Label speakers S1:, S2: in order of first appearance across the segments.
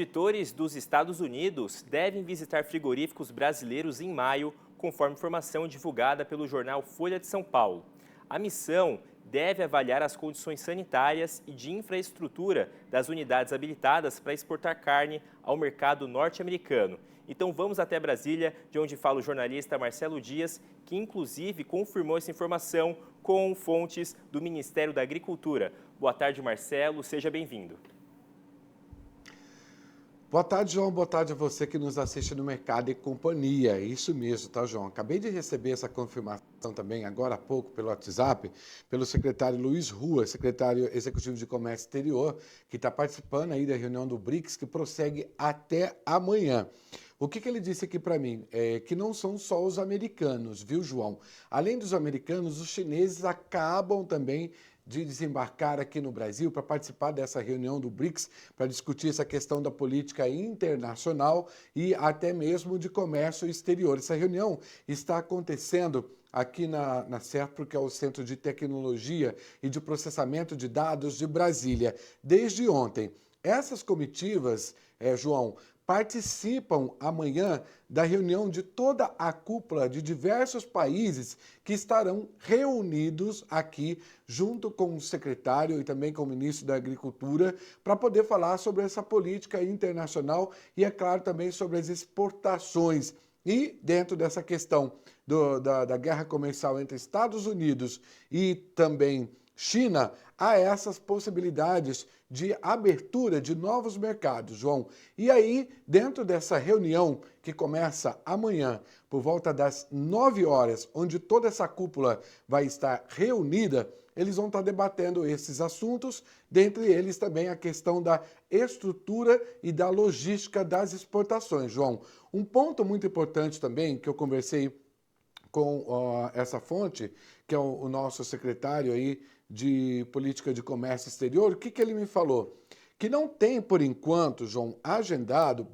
S1: Editores dos Estados Unidos devem visitar frigoríficos brasileiros em maio, conforme informação divulgada pelo jornal Folha de São Paulo. A missão deve avaliar as condições sanitárias e de infraestrutura das unidades habilitadas para exportar carne ao mercado norte-americano. Então vamos até Brasília, de onde fala o jornalista Marcelo Dias, que inclusive confirmou essa informação com fontes do Ministério da Agricultura. Boa tarde, Marcelo, seja bem-vindo.
S2: Boa tarde, João. Boa tarde a você que nos assiste no Mercado e Companhia. É isso mesmo, tá, João? Acabei de receber essa confirmação também, agora há pouco, pelo WhatsApp, pelo secretário Luiz Rua, secretário executivo de Comércio Exterior, que está participando aí da reunião do BRICS, que prossegue até amanhã. O que ele disse aqui para mim? É que não são só os americanos, viu, João? Além dos americanos, os chineses acabam também de desembarcar aqui no Brasil para participar dessa reunião do BRICS, para discutir essa questão da política internacional e até mesmo de comércio exterior. Essa reunião está acontecendo aqui na CERPRO, que é o Centro de Tecnologia e de Processamento de Dados de Brasília, desde ontem. Essas comitivas, João, participam amanhã da reunião de toda a cúpula de diversos países que estarão reunidos aqui junto com o secretário e também com o ministro da Agricultura para poder falar sobre essa política internacional e, é claro, também sobre as exportações. E dentro dessa questão da guerra comercial entre Estados Unidos e também China, há essas possibilidades de abertura de novos mercados, João. E aí, dentro dessa reunião que começa amanhã, por volta das 9 horas, onde toda essa cúpula vai estar reunida, eles vão estar debatendo esses assuntos, dentre eles também a questão da estrutura e da logística das exportações, João. Um ponto muito importante também, que eu conversei com essa fonte, que é o nosso secretário aí de Política de Comércio Exterior, o que ele me falou? Que não tem, por enquanto, João, agendado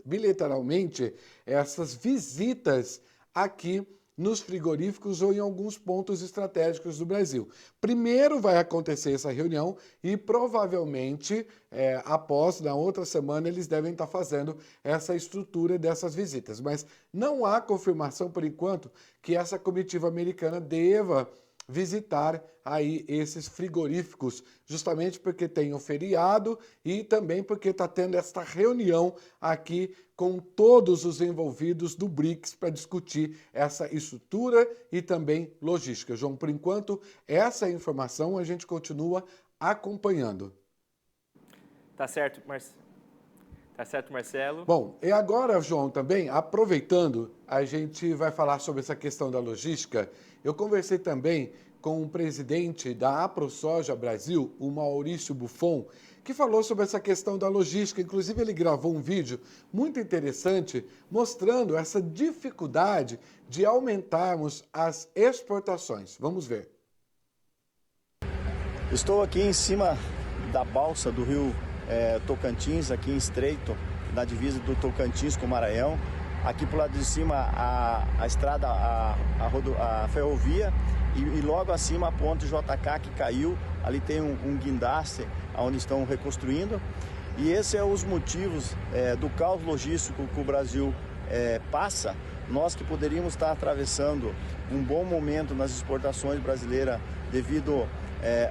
S2: bilateralmente essas visitas aqui nos frigoríficos ou em alguns pontos estratégicos do Brasil. Primeiro vai acontecer essa reunião e provavelmente, após, na outra semana, eles devem estar fazendo essa estrutura dessas visitas. Mas não há confirmação, por enquanto, que essa comitiva americana deva visitar aí esses frigoríficos, justamente porque tem o feriado e também porque está tendo esta reunião aqui com todos os envolvidos do BRICS para discutir essa estrutura e também logística. João, por enquanto, essa informação a gente continua acompanhando.
S1: Tá certo, Marcelo.
S2: Bom, e agora, João, também, aproveitando, a gente vai falar sobre essa questão da logística. Eu conversei também com o presidente da AproSoja Brasil, o Maurício Buffon, que falou sobre essa questão da logística. Inclusive, ele gravou um vídeo muito interessante mostrando essa dificuldade de aumentarmos as exportações. Vamos ver.
S3: Estou aqui em cima da balsa do rio Tocantins, aqui em Estreito, na divisa do Tocantins com o Maranhão. Aqui pro lado de cima a estrada, a ferrovia e logo acima a ponte JK que caiu. Ali tem um guindaste onde estão reconstruindo. E esses são os motivos do caos logístico que o Brasil passa. Nós que poderíamos estar atravessando um bom momento nas exportações brasileiras devido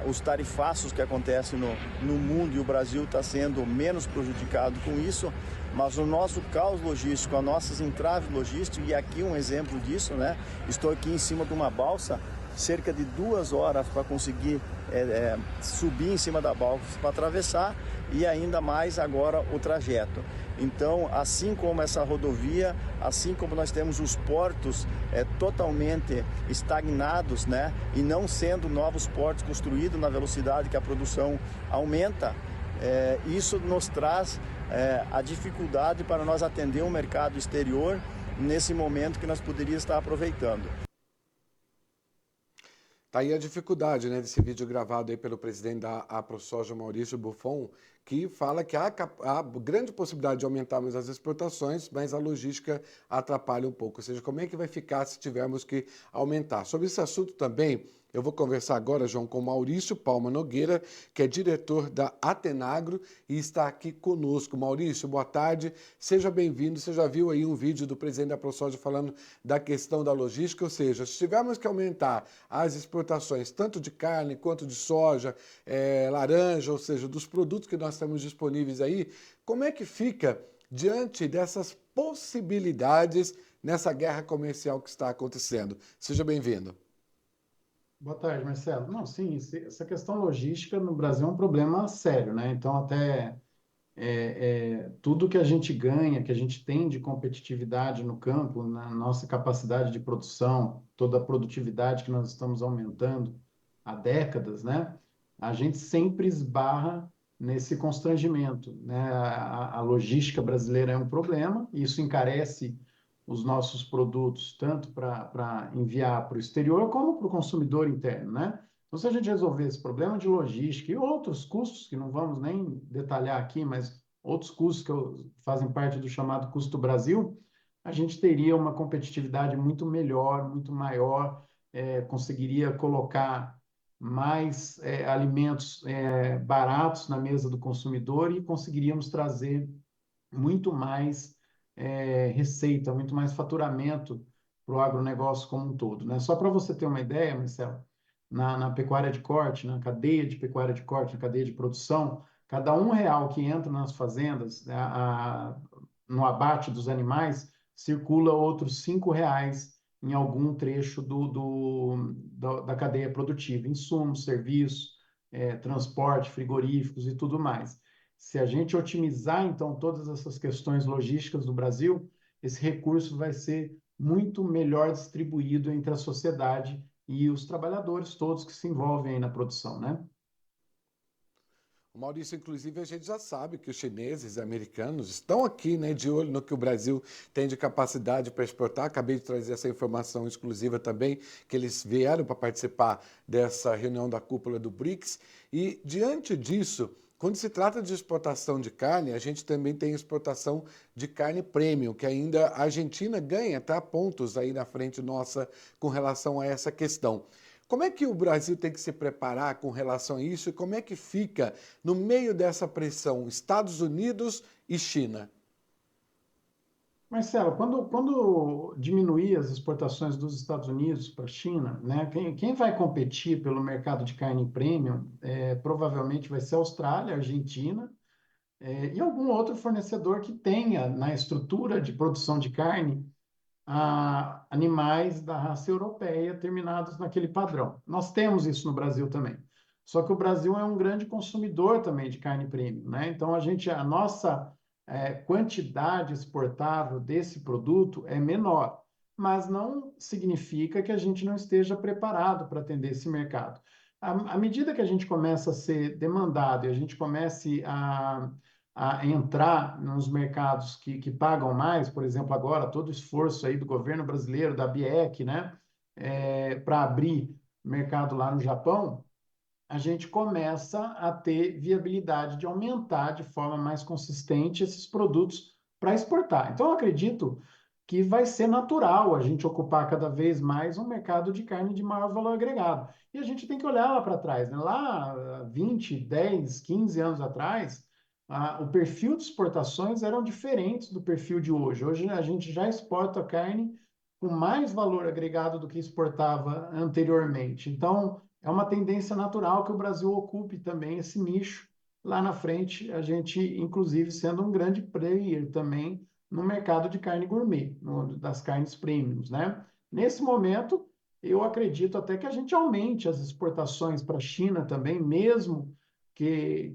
S3: os tarifaços que acontecem no mundo, e o Brasil está sendo menos prejudicado com isso, mas o nosso caos logístico, as nossas entraves logísticas, e aqui um exemplo disso, né? Estou aqui em cima de uma balsa, cerca de 2 horas para conseguir subir em cima da balsa para atravessar, e ainda mais agora o trajeto. Então, assim como essa rodovia, assim como nós temos os portos totalmente estagnados, né, e não sendo novos portos construídos na velocidade que a produção aumenta, isso nos traz a dificuldade para nós atender um mercado exterior nesse momento que nós poderíamos estar aproveitando.
S2: Tá aí a dificuldade, né, desse vídeo gravado aí pelo presidente da AproSoja, Maurício Buffon, que fala que há grande possibilidade de aumentarmos as exportações, mas a logística atrapalha um pouco. Ou seja, como é que vai ficar se tivermos que aumentar? Sobre esse assunto também, eu vou conversar agora, João, com Maurício Palma Nogueira, que é diretor da Atenagro e está aqui conosco. Maurício, boa tarde, seja bem-vindo. Você já viu aí um vídeo do presidente da ProSoja falando da questão da logística, ou seja, se tivermos que aumentar as exportações, tanto de carne quanto de soja, laranja, ou seja, dos produtos que nós temos disponíveis aí, como é que fica diante dessas possibilidades nessa guerra comercial que está acontecendo? Seja bem-vindo.
S4: Boa tarde, Marcelo. Não, sim, essa questão logística no Brasil é um problema sério, né? Então, até tudo que a gente ganha, que a gente tem de competitividade no campo, na nossa capacidade de produção, toda a produtividade que nós estamos aumentando há décadas, né? A gente sempre esbarra nesse constrangimento, né? A logística brasileira é um problema, e isso encarece os nossos produtos tanto para enviar para o exterior como para o consumidor interno, né? Então, se a gente resolver esse problema de logística e outros custos, que não vamos nem detalhar aqui, mas outros custos fazem parte do chamado custo Brasil, a gente teria uma competitividade muito melhor, muito maior, conseguiria colocar mais alimentos baratos na mesa do consumidor e conseguiríamos trazer muito mais receita, muito mais faturamento para o agronegócio como um todo, né? Só para você ter uma ideia, Marcelo, na pecuária de corte, na cadeia de pecuária de corte, na cadeia de produção, cada R$ 1 que entra nas fazendas, no abate dos animais, circula outros R$ 5 em algum trecho da cadeia produtiva, insumos, serviços, transporte, frigoríficos e tudo mais. Se a gente otimizar, então, todas essas questões logísticas do Brasil, esse recurso vai ser muito melhor distribuído entre a sociedade e os trabalhadores todos que se envolvem aí na produção, né?
S2: Maurício, inclusive, a gente já sabe que os chineses e americanos estão aqui, né, de olho no que o Brasil tem de capacidade para exportar. Acabei de trazer essa informação exclusiva também, que eles vieram para participar dessa reunião da cúpula do BRICS. E, diante disso, quando se trata de exportação de carne, a gente também tem exportação de carne premium, que ainda a Argentina ganha, tá, pontos aí na frente nossa com relação a essa questão. Como é que o Brasil tem que se preparar com relação a isso e como é que fica no meio dessa pressão Estados Unidos e China?
S4: Marcelo, quando diminuir as exportações dos Estados Unidos para a China, né, quem vai competir pelo mercado de carne premium provavelmente vai ser a Austrália, a Argentina e algum outro fornecedor que tenha na estrutura de produção de carne animais da raça europeia terminados naquele padrão. Nós temos isso no Brasil também. Só que o Brasil é um grande consumidor também de carne premium, né? Então a nossa quantidade exportável desse produto é menor, mas não significa que a gente não esteja preparado para atender esse mercado. À medida que a gente começa a ser demandado e a gente comece a entrar nos mercados que pagam mais, por exemplo, agora todo o esforço aí do governo brasileiro, da BIEC, né, para abrir mercado lá no Japão, a gente começa a ter viabilidade de aumentar de forma mais consistente esses produtos para exportar. Então, eu acredito que vai ser natural a gente ocupar cada vez mais um mercado de carne de maior valor agregado. E a gente tem que olhar lá para trás, né? Lá, 20, 10, 15 anos atrás, o perfil de exportações eram diferentes do perfil de hoje. Hoje a gente já exporta carne com mais valor agregado do que exportava anteriormente. Então, é uma tendência natural que o Brasil ocupe também esse nicho. Lá na frente, a gente, inclusive, sendo um grande player também no mercado de carne gourmet, das carnes premiums, né? Nesse momento, eu acredito até que a gente aumente as exportações para a China também, mesmo que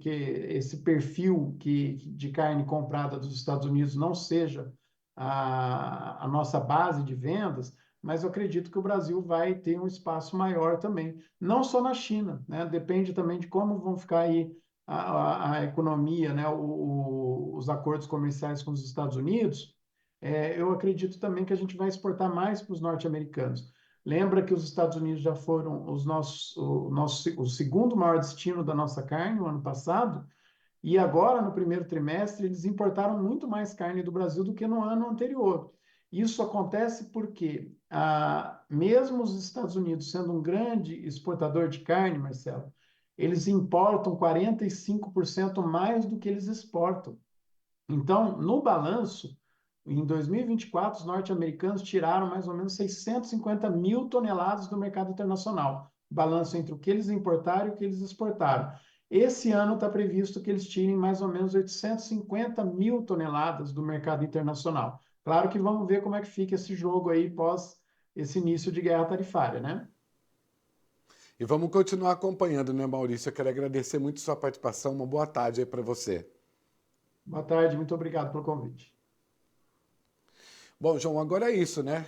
S4: esse perfil de carne comprada dos Estados Unidos não seja a nossa base de vendas, mas eu acredito que o Brasil vai ter um espaço maior também, não só na China, né? Depende também de como vão ficar aí a economia, né? Os acordos comerciais com os Estados Unidos. Eu acredito também que a gente vai exportar mais para os norte-americanos. Lembra que os Estados Unidos já foram o segundo maior destino da nossa carne no ano passado, E agora, no primeiro trimestre, eles importaram muito mais carne do Brasil do que no ano anterior. Isso acontece porque, mesmo os Estados Unidos sendo um grande exportador de carne, Marcelo, eles importam 45% mais do que eles exportam. Então, no balanço, em 2024, os norte-americanos tiraram mais ou menos 650 mil toneladas do mercado internacional. Balanço entre o que eles importaram e o que eles exportaram. Esse ano está previsto que eles tirem mais ou menos 850 mil toneladas do mercado internacional. Claro que vamos ver como é que fica esse jogo aí pós esse início de guerra tarifária, né?
S2: E vamos continuar acompanhando, né, Maurício? Eu quero agradecer muito sua participação. Uma boa tarde aí para você.
S4: Boa tarde, muito obrigado pelo convite.
S2: Bom, João, agora é isso, né?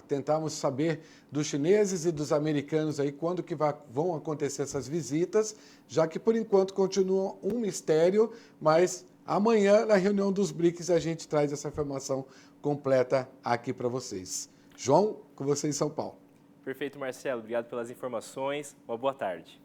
S2: Tentarmos saber dos chineses e dos americanos aí quando que vão acontecer essas visitas, já que por enquanto continua um mistério, mas amanhã na reunião dos BRICS a gente traz essa informação completa aqui para vocês. João, com você em São Paulo.
S1: Perfeito, Marcelo. Obrigado pelas informações. Uma boa tarde.